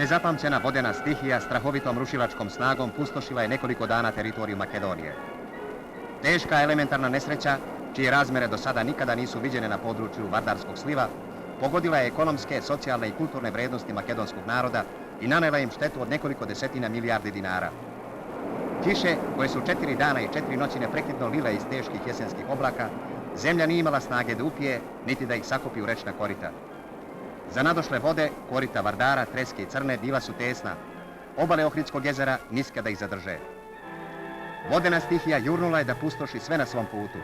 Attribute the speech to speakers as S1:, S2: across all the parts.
S1: Nezapamćena vodena stihija strahovitom rušilačkom snagom pustošila je nekoliko dana teritoriju Makedonije. Teška elementarna nesreća, čije razmere do sada nikada nisu viđene na području Vardarskog sliva, pogodila je ekonomske, socijalne i kulturne vrednosti makedonskog naroda i nanela im štetu od nekoliko desetina milijardi dinara. Kiše, koje su 4 dana i 4 noći neprekidno lile iz teških jesenskih oblaka, zemlja nije imala snage da upije, niti da ih sakupi u rečna korita. Za nadošle vode, korita Vardara, Treske i Crne bila su tesna, obale Ohridskog jezera niske da ih zadrže. Vodena stihija jurnula je da pustoši sve na svom putu.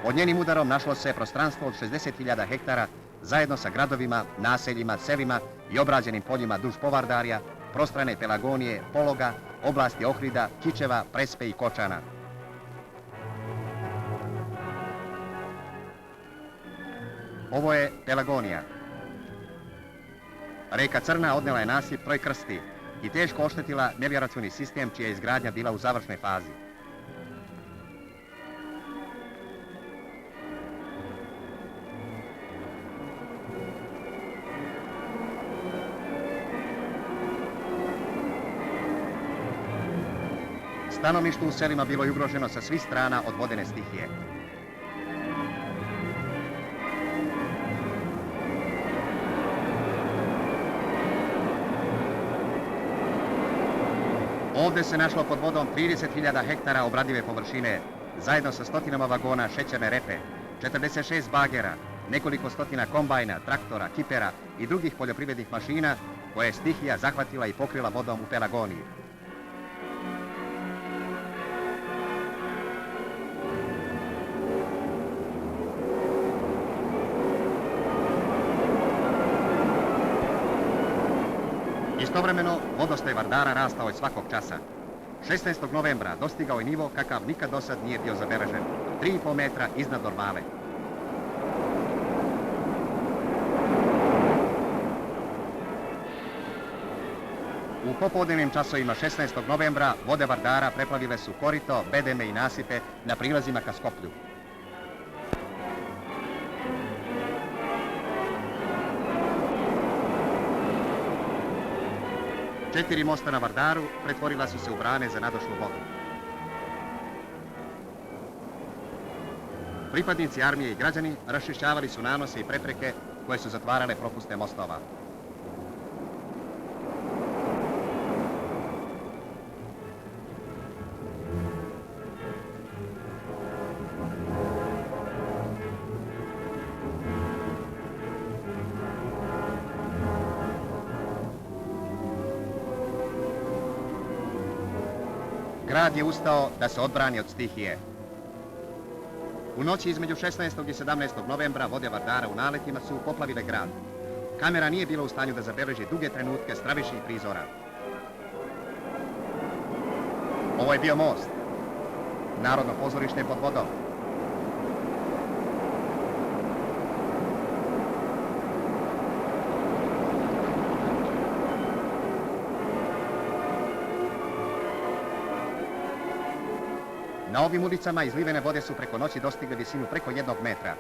S1: Pod njenim udarom našlo se prostranstvo od 60.000 hektara, zajedno sa gradovima, naseljima, selima i obrađenim poljima duž Povardarja, prostrane Pelagonije, Pologa, oblasti Ohrida, Kičeva, Prespe i Kočana. Ovo je Pelagonija. Reka Crna odnela je nasip Troj Krsti i teško oštetila melioracioni sistem čija je izgradnja bila u završnoj fazi. Stanovništvo u selima bilo je ugroženo sa svih strana od vodene stihije. Ovdje se našlo pod vodom 30.000 hektara obradive površine, zajedno sa stotinama vagona šećerne repe, 46 bagera, nekoliko stotina kombajna, traktora, kipera i drugih poljoprivrednih mašina koje je stihija zahvatila i pokrila vodom u Pelagoniji. Istovremeno, vodostaj Vardara rastao je svakog časa. 16. novembra dostigao je nivo kakav nikad dosad nije bio zabeležen, 3,5 metra iznad normale. U popodnevnim časovima 16. novembra vode Vardara preplavile su korito, bedeme i nasipe na prilazima ka Skoplju. Četiri mosta na Vardaru pretvorila su se u brane za nadošlu vodu. Pripadnici armije i građani raščišćavali su nanose i prepreke koje su zatvarale propuste mostova. Grad je ustao da se odbrani od stihije. U noći između 16. i 17. novembra vode Vardara u naletima su poplavile grad. Kamera nije bila u stanju da zabeleži duge trenutke stravičnih prizora. Ovo je bio most. Narodno pozorište pod vodom. Na ovim ulicama izlivene vode su preko noći dostigle visinu preko 1 metra.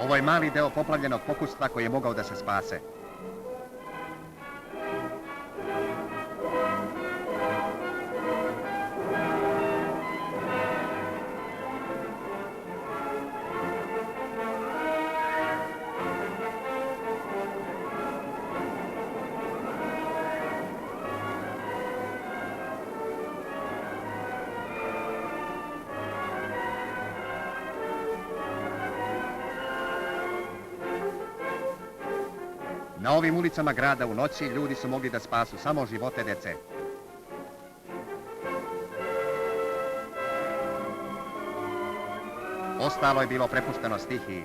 S1: Ovo je mali deo poplavljenog pokustva koji je mogao da se spase. Na ovim ulicama grada u noći ljudi su mogli da spasu samo živote dece. Ostalo je bilo prepušteno stihiji.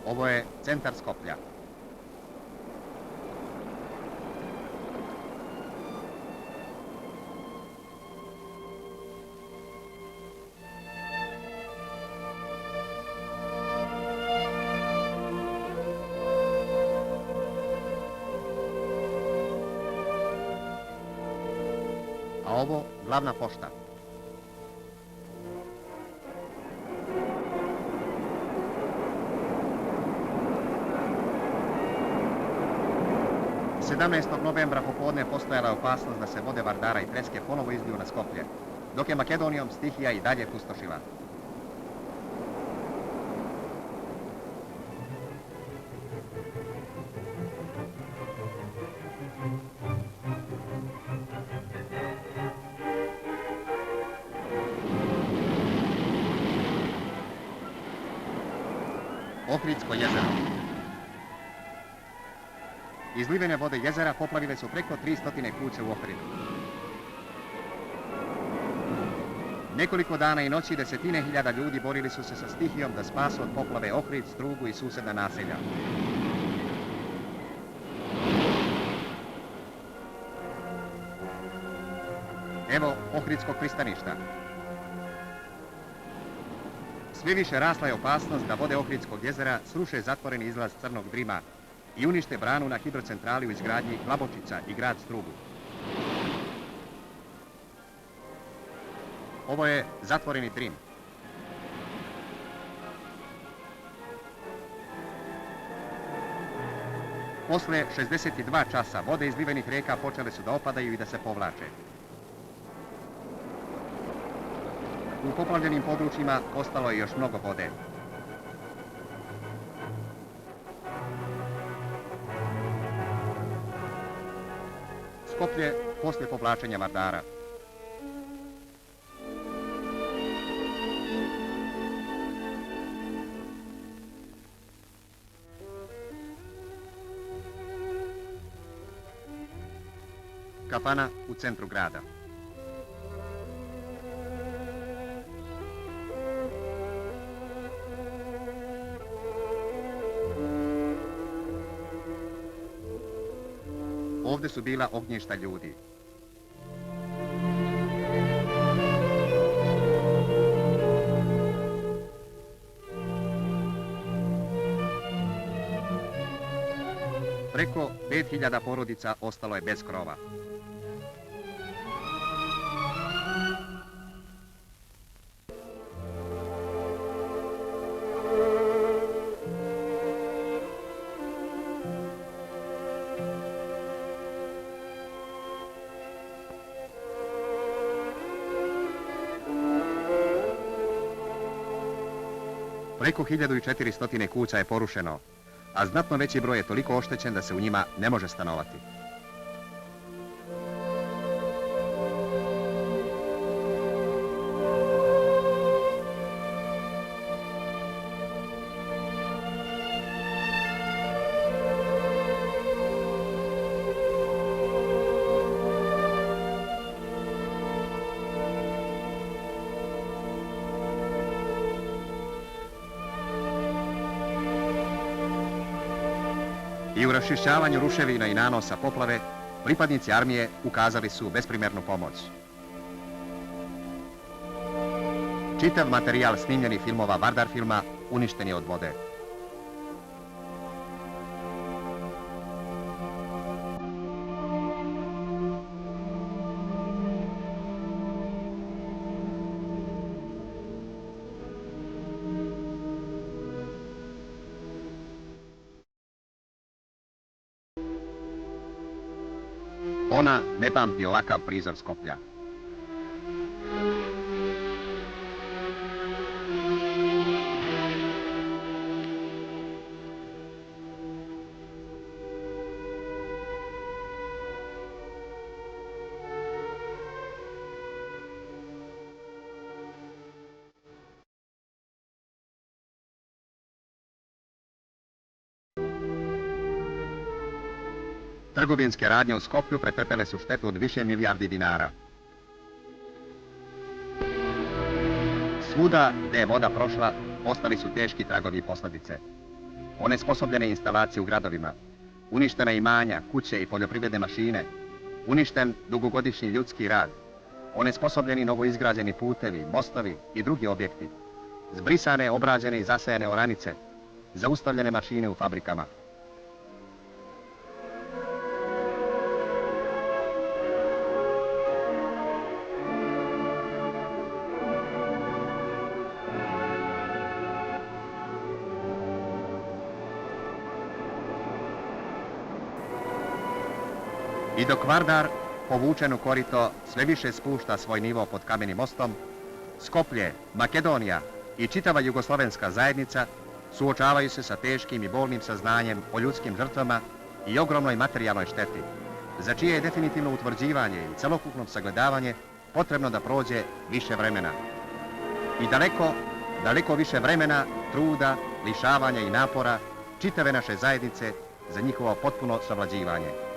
S1: Ovo je centar Skoplja. A ovo glavna pošta. Sedamnaestog novembra popodne postojala je opasnost da se vode Vardara i Treske ponovo izliju na Skoplje, dok je Makedonijom stihija i dalje pustošila. Ohridsko jezero. Izlivene vode jezera poplavile su preko 300 kuća u Ohridu. Nekoliko dana i noći desetine hiljada ljudi borili su se sa stihijom da spasu od poplave Ohrid, Strugu i susjedna naselja. Evo Ohridskog pristaništa. Sve više rasla je opasnost da vode Ohridskog jezera sruše zatvoreni izlaz Crnog Drima i unište branu na hidrocentrali u izgradnji Glabočica i grad Strugu. Ovo je zatvoreni Drim. Posle 62 časa vode izlivenih rijeka počele su da opadaju i da se povlače. U poplavljenim područjima ostalo je još mnogo vode. Skoplje poslije povlačenja Vardara. Kafana u centru grada. Ovdje su bila ognjišta ljudi. Preko 5000 porodica ostalo je bez krova. Preko 1400 kuća je porušeno, a znatno veći broj je toliko oštećen da se u njima ne može stanovati. I u raščišćavanju ruševina i nanosa poplave, pripadnici armije ukazali su besprimjernu pomoć. Čitav materijal snimljenih filmova Vardar filma uništen je od vode. Ona ne pamti ovakav prizor Skoplja. Trgovinske radnje u Skoplju pretrpele su štetu od više milijardi dinara. Svuda gdje je voda prošla, ostali su teški tragovi i posljedice. onesposobljene instalacije u gradovima, uništena imanja, kuće i poljoprivredne mašine, uništen dugogodišnji ljudski rad, onesposobljeni novoizgrađeni putevi, mostovi i drugi objekti, zbrisane, obrađene i zasajane oranice, zaustavljene mašine u fabrikama. I dok Vardar, povučen u korito, sve više spušta svoj nivo pod kamenim mostom, Skoplje, Makedonija i čitava jugoslovenska zajednica suočavaju se sa teškim i bolnim saznanjem o ljudskim žrtvama i ogromnoj materijalnoj šteti, za čije je definitivno utvrđivanje i celokupno sagledavanje potrebno da prođe više vremena. I daleko više vremena, truda, lišavanja i napora čitave naše zajednice za njihovo potpuno savlađivanje.